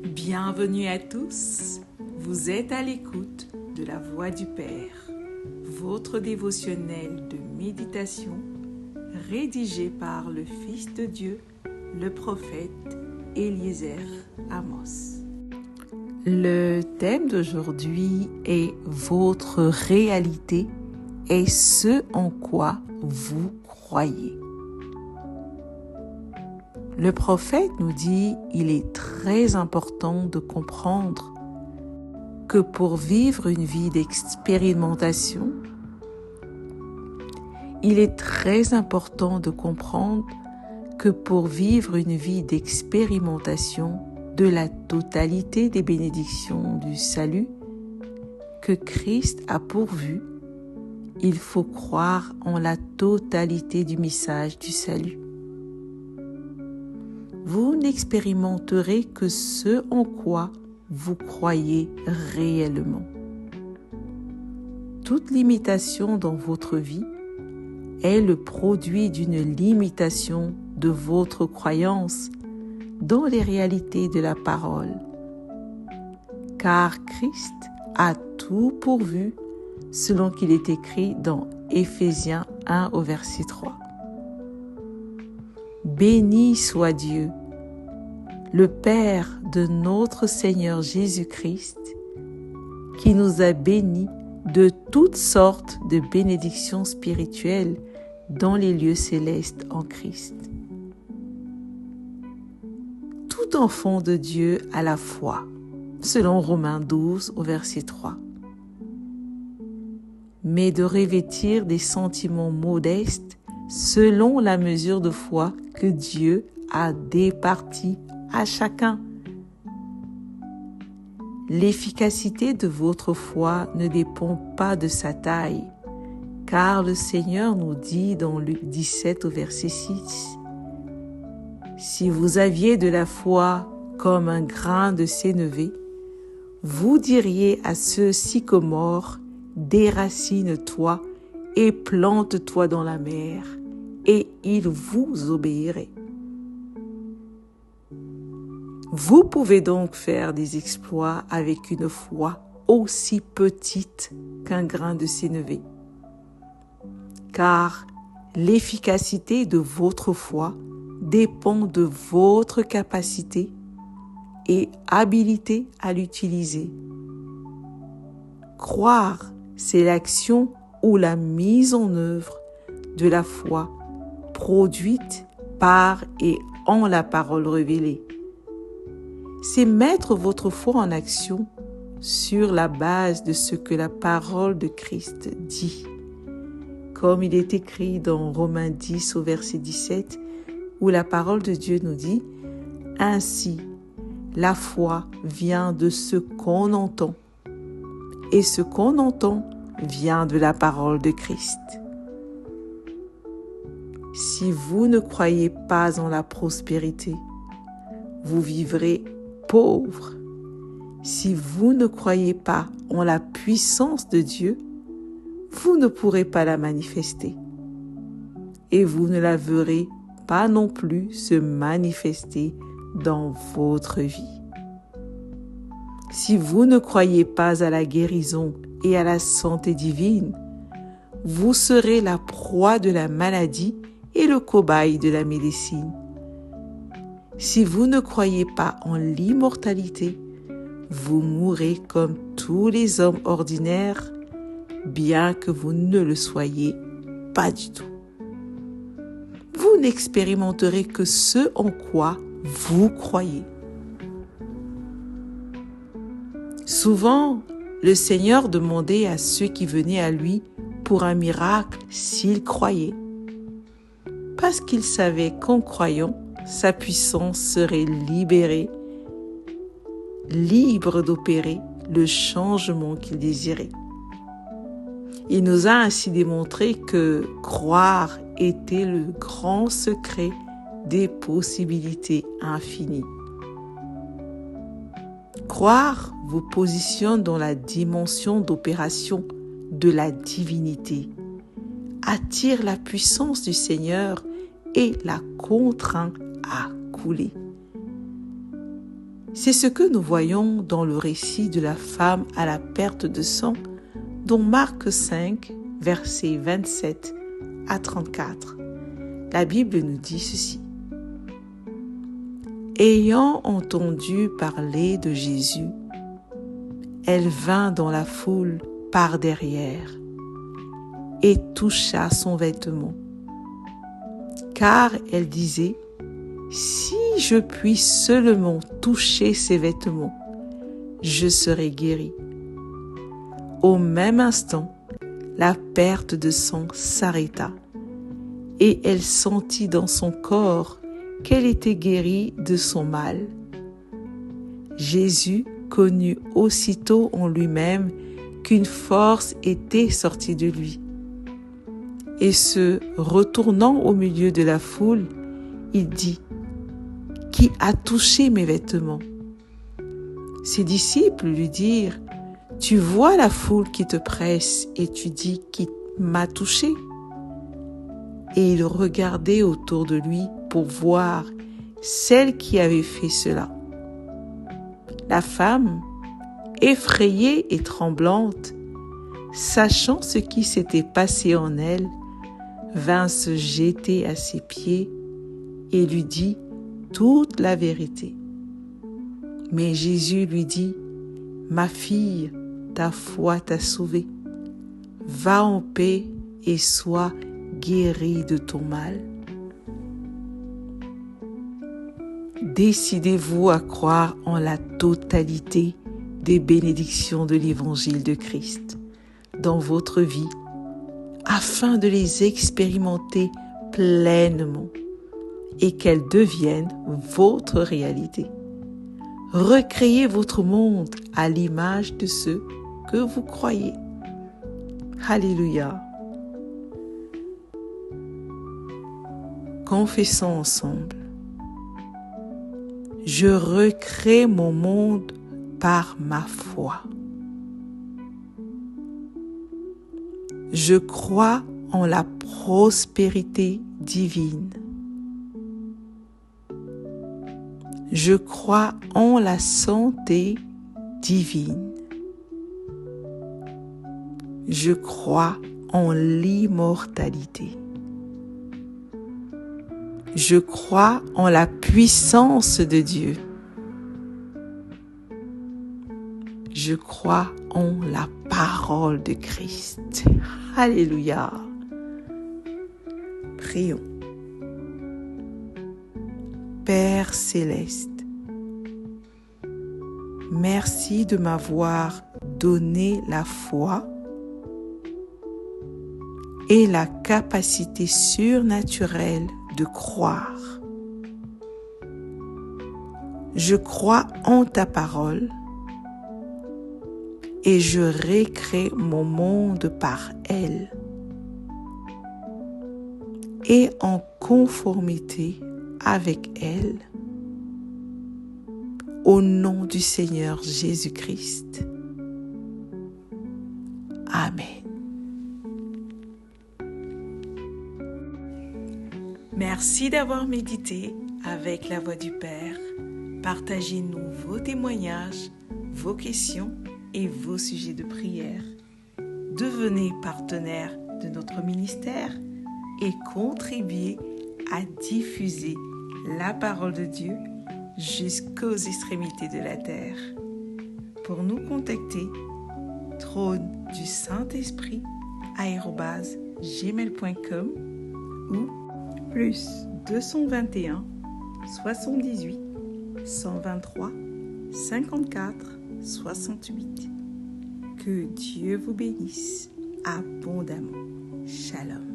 Bienvenue à tous, vous êtes à l'écoute de la Voix du Père, votre dévotionnel de méditation rédigé par le Fils de Dieu, le prophète Eliezer Amos. Le thème d'aujourd'hui est votre réalité et ce en quoi vous croyez. Le prophète nous dit qu'il est très important de comprendre que pour vivre une vie d'expérimentation, il est très important de comprendre que pour vivre une vie d'expérimentation de la totalité des bénédictions du salut que Christ a pourvu, il faut croire en la totalité du message du salut. Vous n'expérimenterez que ce en quoi vous croyez réellement. Toute limitation dans votre vie est le produit d'une limitation de votre croyance dans les réalités de la parole. Car Christ a tout pourvu selon qu'il est écrit dans Éphésiens 1 au verset 3. Béni soit Dieu, le Père de notre Seigneur Jésus-Christ, qui nous a bénis de toutes sortes de bénédictions spirituelles dans les lieux célestes en Christ. Tout enfant de Dieu a la foi, selon Romains 12 au verset 3. Mais de revêtir des sentiments modestes selon la mesure de foi que Dieu a départie à chacun. L'efficacité de votre foi ne dépend pas de sa taille, car le Seigneur nous dit dans Luc 17 au verset 6, « Si vous aviez de la foi comme un grain de sénévé, vous diriez à ce sycomore, déracine-toi et plante-toi dans la mer, et il vous obéirait. » Vous pouvez donc faire des exploits avec une foi aussi petite qu'un grain de sénévé. Car l'efficacité de votre foi dépend de votre capacité et habilité à l'utiliser. Croire, c'est l'action ou la mise en œuvre de la foi produite par et en la parole révélée. C'est mettre votre foi en action sur la base de ce que la parole de Christ dit. Comme il est écrit dans Romains 10 au verset 17, où la parole de Dieu nous dit « Ainsi, la foi vient de ce qu'on entend, et ce qu'on entend vient de la parole de Christ. » Si vous ne croyez pas en la prospérité, vous vivrez pauvre. Si vous ne croyez pas en la puissance de Dieu, vous ne pourrez pas la manifester. Et vous ne la verrez pas non plus se manifester dans votre vie. Si vous ne croyez pas à la guérison et à la santé divine, vous serez la proie de la maladie et le cobaye de la médecine. Si vous ne croyez pas en l'immortalité, vous mourrez comme tous les hommes ordinaires, bien que vous ne le soyez pas du tout. Vous n'expérimenterez que ce en quoi vous croyez. Souvent, le Seigneur demandait à ceux qui venaient à lui pour un miracle s'ils croyaient, parce qu'il savait qu'en croyant, sa puissance serait libérée, libre d'opérer le changement qu'il désirait. Il nous a ainsi démontré que croire était le grand secret des possibilités infinies. Croire vous positionne dans la dimension d'opération de la divinité, attire la puissance du Seigneur et la contraint à couler. C'est ce que nous voyons dans le récit de la femme à la perte de sang, dont Marc 5, versets 27 à 34. La Bible nous dit ceci. Ayant entendu parler de Jésus, elle vint dans la foule par derrière et toucha son vêtement. Car elle disait, « Si je puis seulement toucher ses vêtements, je serai guérie. » Au même instant, la perte de sang s'arrêta et elle sentit dans son corps qu'elle était guérie de son mal. Jésus connut aussitôt en lui-même qu'une force était sortie de lui. Et se retournant au milieu de la foule, il dit, « Qui a touché mes vêtements ?» Ses disciples lui dirent, « Tu vois la foule qui te presse et tu dis, « Qui m'a touché ?» Et il regardait autour de lui pour voir celle qui avait fait cela. La femme, effrayée et tremblante, sachant ce qui s'était passé en elle, vint se jeter à ses pieds et lui dit toute la vérité. Mais Jésus lui dit, « Ma fille, ta foi t'a sauvée. Va en paix et sois guérie de ton mal. » Décidez-vous à croire en la totalité des bénédictions de l'Évangile de Christ dans votre vie, afin de les expérimenter pleinement et qu'elles deviennent votre réalité. Recréez votre monde à l'image de ce que vous croyez. Alléluia. Confessons ensemble. Je recrée mon monde par ma foi. Je crois en la prospérité divine. Je crois en la santé divine. Je crois en l'immortalité. Je crois en la puissance de Dieu. Je crois en la parole de Christ. Alléluia. Prions. Père céleste, merci de m'avoir donné la foi et la capacité surnaturelle de croire. Je crois en ta parole et je recrée mon monde par elle et en conformité avec elle, au nom du Seigneur Jésus-Christ. Amen. Merci d'avoir médité avec la Voix du Père. Partagez-nous vos témoignages, vos questions et vos sujets de prière. Devenez partenaire de notre ministère et contribuez à diffuser la parole de Dieu jusqu'aux extrémités de la terre. Pour nous contacter, trône du Saint-Esprit @gmail.com ou plus 221 78 123 54 68. Que Dieu vous bénisse abondamment. Shalom.